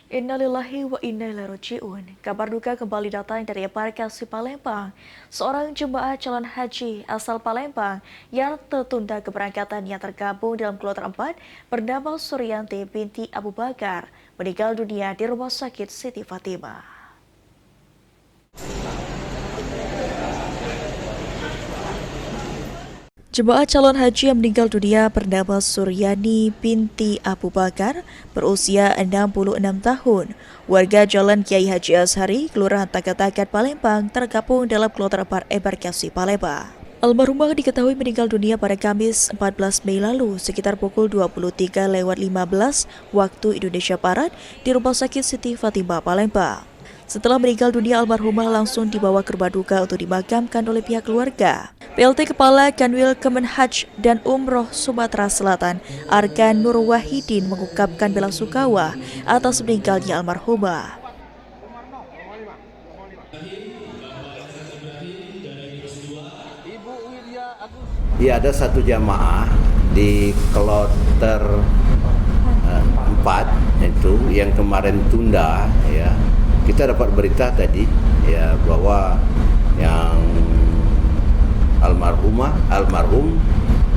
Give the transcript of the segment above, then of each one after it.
Innalillahi wa inna ilaihi raji'un. Kabar duka kembali datang dari embarkasi Palembang. Seorang jemaah calon haji asal Palembang yang tertunda keberangkatannya tergabung dalam kloter 4 bernama Suryanti binti Abu Bakar meninggal dunia di Rumah Sakit Siti Fatimah. Jemaah calon haji yang meninggal dunia bernama Suryani binti Abu Bakar, berusia 66 tahun, warga Jalan Kiai Haji Azhari, Kelurahan Tagatagan, Palembang, tergabung dalam kloter 4 embarkasi Palembang. Almarhumah diketahui meninggal dunia pada Kamis 14 Mei lalu sekitar pukul 23:15 waktu Indonesia Barat di Rumah Sakit Siti Fatimah, Palembang. Setelah meninggal dunia, almarhumah langsung dibawa ke rumah duka untuk dimakamkan oleh pihak keluarga. PLT Kepala Kanwil Kemenhaj dan Umroh Sumatera Selatan, Arkan Nur Wahidin, mengungkapkan bela sungkawa atas meninggalnya almarhumah. Ya, ada satu jamaah di kloter 4 itu yang kemarin tunda, ya. Kita dapat berita tadi ya bahwa yang almarhum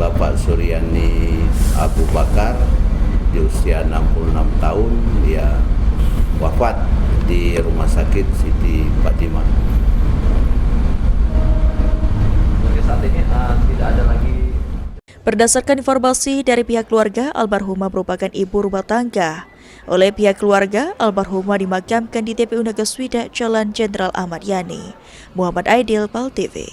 Bapak Suryani Abu Bakar di usia 66 tahun dia wafat di Rumah Sakit Siti Fatimah. Saat ini tidak ada lagi. Berdasarkan informasi dari pihak keluarga, almarhumah merupakan ibu rumah tangga. Oleh pihak keluarga, almarhumah dimakamkan di TPU Nagaswida, Jalan Jenderal Ahmad Yani. Muhammad Aidil, PAL TV.